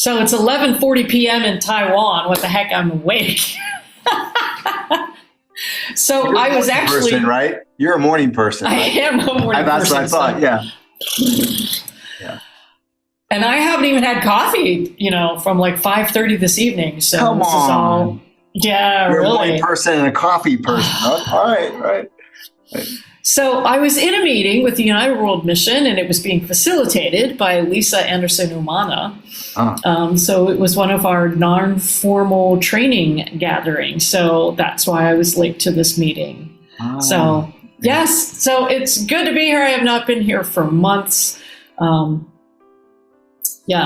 So it's 11:40 p.m. in Taiwan. What the heck? I'm awake. So You're I was a morning actually person, right? You're a morning person. I Right? am a morning That's person. what I thought. So. Yeah. Yeah. And I haven't even had coffee, from like 5:30 this evening. So Come this on. is all, yeah, You're really. a morning person and a coffee person. All right. So I was in a meeting with the United World Mission, and it was being facilitated by Lisa Anderson-Umana. So it was one of our non-formal training gatherings. So that's why I was late to this meeting. So yes, so it's good to be here. I have not been here for months.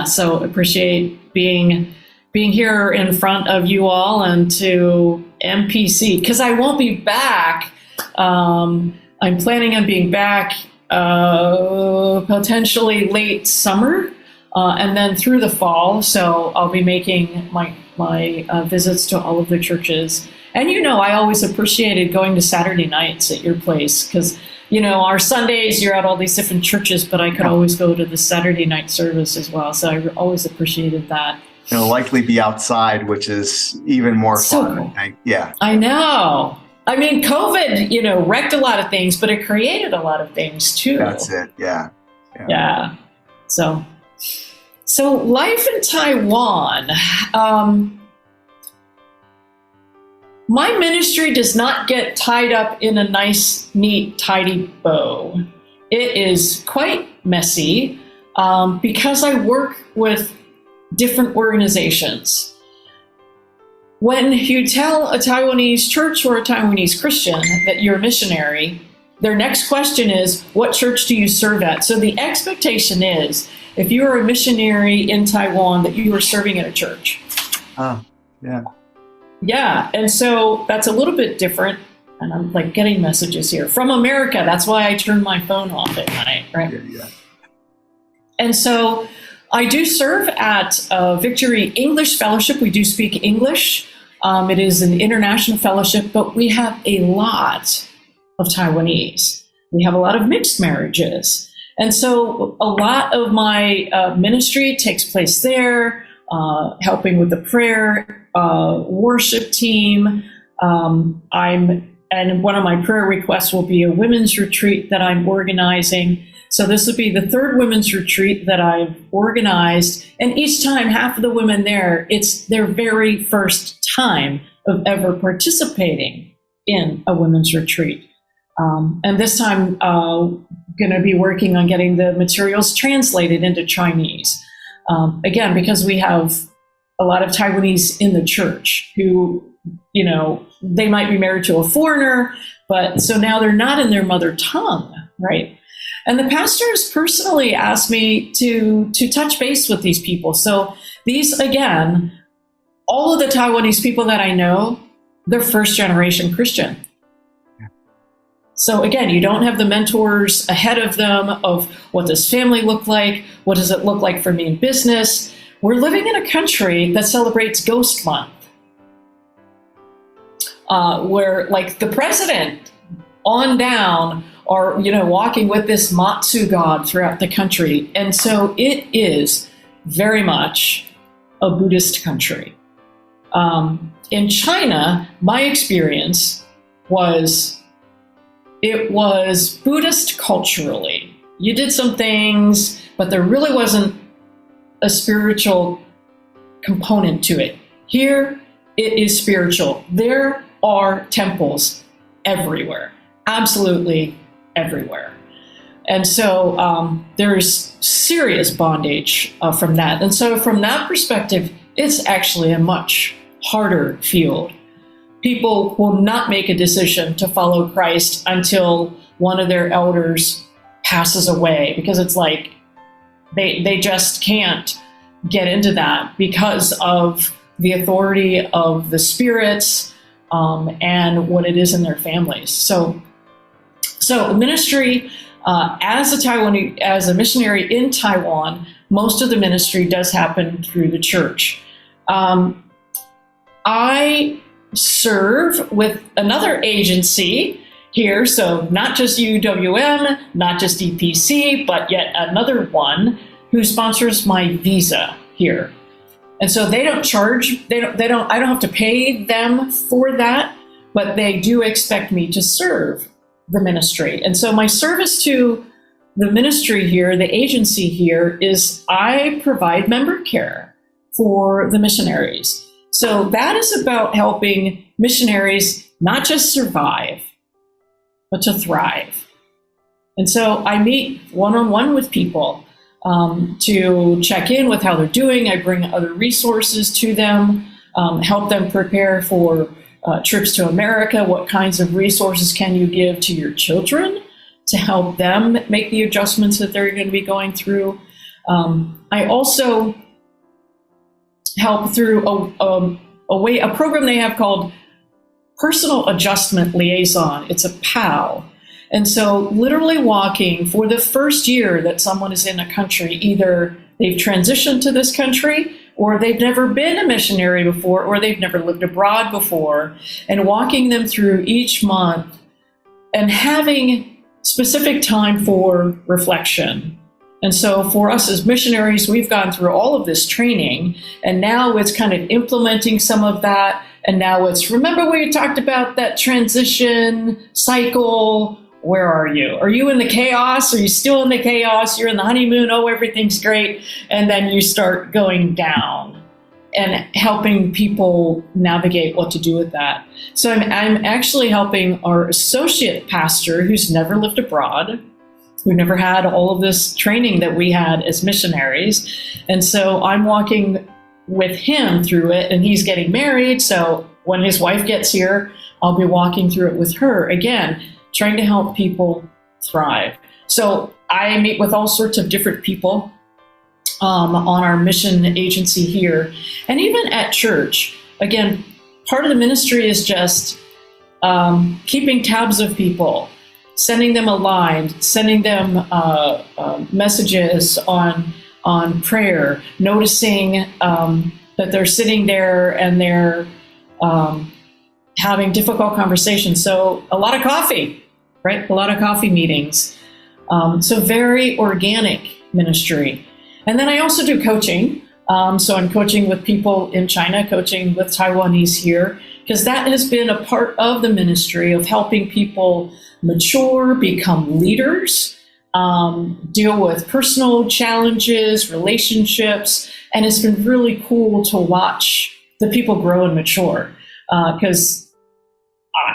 So appreciate being here in front of you all and to MPC, because I won't be back. I'm planning on being back potentially late summer and then through the fall. So I'll be making my visits to all of the churches. And I always appreciated going to Saturday nights at your place because, our Sundays, you're at all these different churches, but I could always go to the Saturday night service as well. So I always appreciated that. It'll likely be outside, which is even more fun. Cool. Yeah. I know. I mean, COVID, wrecked a lot of things, but it created a lot of things too. That's it. Yeah. So life in Taiwan. My ministry does not get tied up in a nice, neat, tidy bow. It is quite messy because I work with different organizations. When you tell a Taiwanese church or a Taiwanese Christian that you're a missionary, their next question is, what church do you serve at? So the expectation is, if you are a missionary in Taiwan, that you are serving at a church. Yeah, and so that's a little bit different. And I'm like getting messages here from America. That's why I turn my phone off at night, right? Yeah. And so I do serve at Victory English Fellowship. We do speak English. It is an international fellowship, but we have a lot of Taiwanese. We have a lot of mixed marriages. And so a lot of my ministry takes place there, helping with the prayer, worship team. And one of my prayer requests will be a women's retreat that I'm organizing. So this will be the third women's retreat that I've organized. And each time, half of the women there, it's their very first time of ever participating in a women's retreat. And this time, going to be working on getting the materials translated into Chinese. Again, because we have a lot of Taiwanese in the church who, they might be married to a foreigner, but so now they're not in their mother tongue, right? And the pastor has personally asked me to touch base with these people. So these, again, all of the Taiwanese people that I know, they're first generation Christian. So again, you don't have the mentors ahead of them of what does family look like? What does it look like for me in business? We're living in a country that celebrates Ghost Month, where like the president on down are, walking with this Matsu god throughout the country. And so it is very much a Buddhist country. In China, my experience was it was Buddhist culturally. You did some things, but there really wasn't a spiritual component to it. Here, it is spiritual. There are temples everywhere, absolutely everywhere. And so there's serious bondage from that. And so from that perspective, it's actually a much harder field. People will not make a decision to follow Christ until one of their elders passes away, because it's like they just can't get into that because of the authority of the spirits and what it is in their families. So ministry, as a missionary in Taiwan, most of the ministry does happen through the church. I serve with another agency here, so not just UWM, not just EPC, but yet another one who sponsors my visa here. And so they don't charge, I don't have to pay them for that, but they do expect me to serve the ministry. And so my service to the ministry here, the agency here, is I provide member care for the missionaries. So that is about helping missionaries not just survive, but to thrive. And so I meet one-on-one with people to check in with how they're doing. I bring other resources to them, help them prepare for trips to America. What kinds of resources can you give to your children to help them make the adjustments that they're going to be going through? I also help through a program they have called Personal Adjustment Liaison. It's a PAL. And so literally walking for the first year that someone is in a country, either they've transitioned to this country, or they've never been a missionary before, or they've never lived abroad before, and walking them through each month and having specific time for reflection. And so for us as missionaries, we've gone through all of this training, and now it's kind of implementing some of that. And now it's, remember we talked about that transition cycle? Where are you? Are you in the chaos? Are you still in the chaos? You're in the honeymoon. Oh, everything's great. And then you start going down and helping people navigate what to do with that. So I'm actually helping our associate pastor who's never lived abroad, who never had all of this training that we had as missionaries. And so I'm walking with him through it, and he's getting married. So when his wife gets here, I'll be walking through it with her again, trying to help people thrive. So I meet with all sorts of different people on our mission agency here. And even at church, again, part of the ministry is just keeping tabs of people, sending them a line, sending them messages on prayer, noticing that they're sitting there and they're having difficult conversations. So a lot of coffee, right? A lot of coffee meetings. So very organic ministry. And then I also do coaching. So I'm coaching with people in China, coaching with Taiwanese here, because that has been a part of the ministry of helping people mature, become leaders, deal with personal challenges, relationships. And it's been really cool to watch the people grow and mature. Because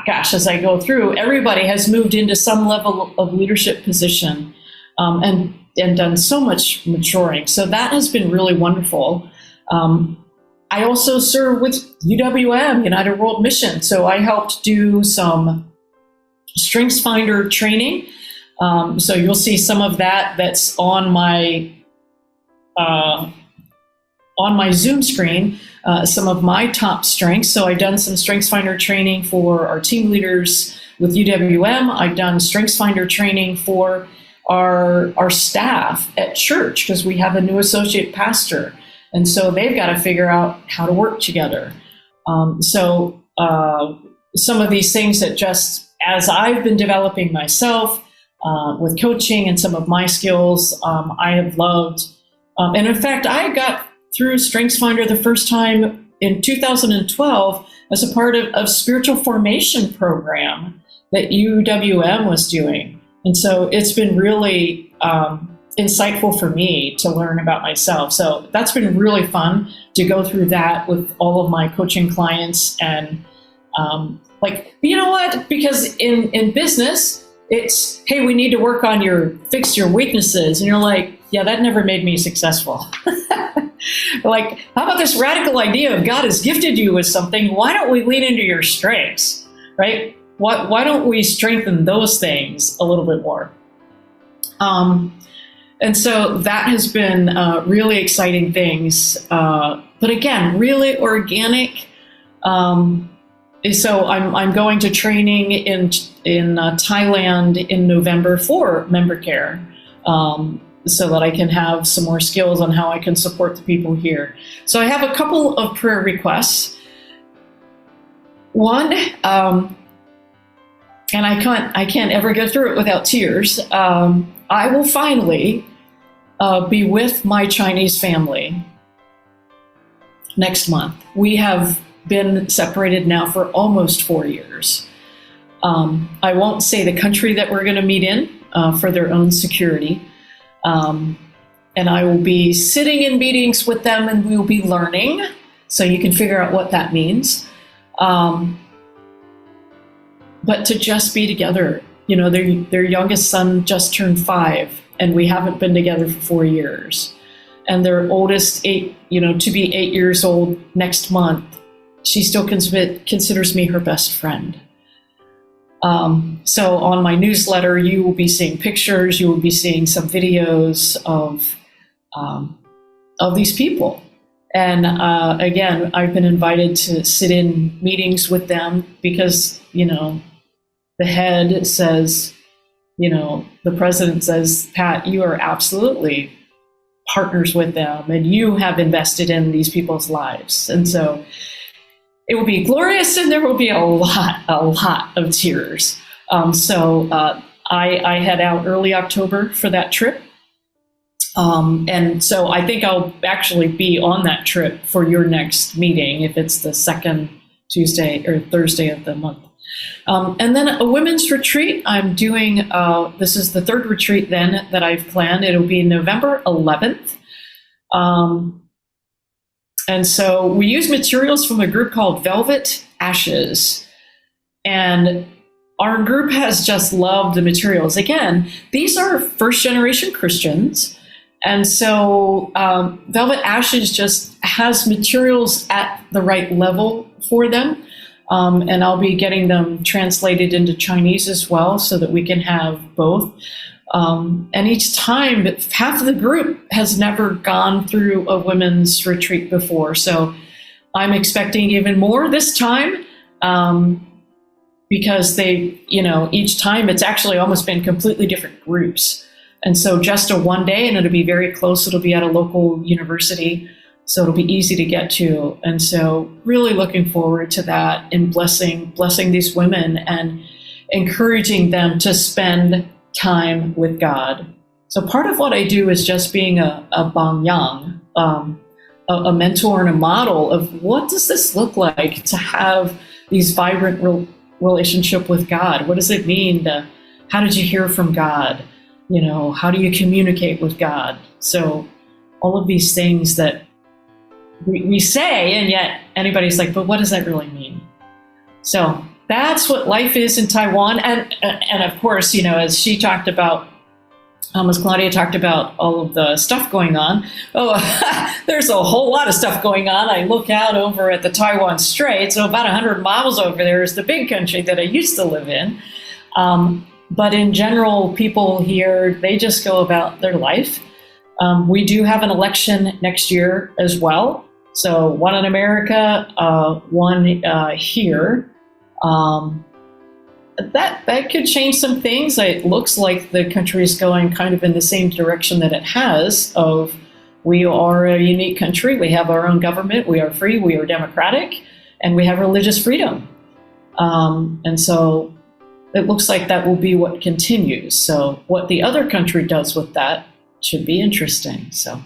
as I go through, everybody has moved into some level of leadership position and done so much maturing. So that has been really wonderful. I also serve with UWM, United World Mission. So I helped do some StrengthsFinder training. So you'll see some of that that's on my Zoom screen, some of my top strengths. So I've done some StrengthsFinder training for our team leaders with UWM. I've done StrengthsFinder training for our staff at church, because we have a new associate pastor. And so they've got to figure out how to work together. So some of these things that just, as I've been developing myself with coaching and some of my skills, I have loved. And in fact, I got through StrengthsFinder the first time in 2012 as a part of spiritual formation program that UWM was doing. And so it's been really insightful for me to learn about myself. So that's been really fun to go through that with all of my coaching clients. And you know what? Because in business, it's, hey, we need to work on fix your weaknesses. And you're like, yeah, that never made me successful. Like, how about this radical idea of God has gifted you with something? Why don't we lean into your strengths, right? Why don't we strengthen those things a little bit more? And so that has been really exciting things. But again, really organic. So I'm going to training in Thailand in November for member care, so that I can have some more skills on how I can support the people here. So I have a couple of prayer requests. One, and I can't ever get through it without tears. I will finally be with my Chinese family next month. We have been separated now for almost 4 years. I won't say the country that we're going to meet in for their own security. And I will be sitting in meetings with them, and we will be learning. So you can figure out what that means. But to just be together, you know, their youngest son just turned 5, and we haven't been together for 4 years. And their oldest, to be 8 years old next month, she still considers me her best friend. So on my newsletter, you will be seeing pictures, you will be seeing some videos of these people. And again, I've been invited to sit in meetings with them because, you know, the head says, you know, the president says, Pat, you are absolutely partners with them, and you have invested in these people's lives. And so it will be glorious, and there will be a lot of tears. So I head out early October for that trip. And so I think I'll actually be on that trip for your next meeting, if it's the second Tuesday or Thursday of the month. And then a women's retreat I'm doing, this is the third retreat then that I've planned. It'll be November 11th. And so we use materials from a group called Velvet Ashes. And our group has just loved the materials. Again, these are first generation Christians. And so Velvet Ashes just has materials at the right level for them. And I'll be getting them translated into Chinese as well so that we can have both. And each time, half of the group has never gone through a women's retreat before. So I'm expecting even more this time because they, you know, each time it's actually almost been completely different groups. And so just a one day, and it'll be very close. It'll be at a local university. So it'll be easy to get to. And so really looking forward to that and blessing these women and encouraging them to spend time with God. So part of what I do is just being a bangyang, a mentor and a model of what does this look like to have these vibrant relationship with God? What does it mean how did you hear from God? You know, how do you communicate with God? So all of these things that we say, and yet anybody's like, but what does that really mean? So that's what life is in Taiwan. And of course, you know, as she talked about, as Claudia talked about all of the stuff going on, there's a whole lot of stuff going on. I look out over at the Taiwan Strait, so about 100 miles over there is the big country that I used to live in. But in general, people here, they just go about their life. We do have an election next year as well. So one in America, one here. That could change some things. It looks like the country is going kind of in the same direction that it has of we are a unique country. We have our own government. We are free. We are democratic, and we have religious freedom. And so it looks like that will be what continues. So what the other country does with that should be interesting. So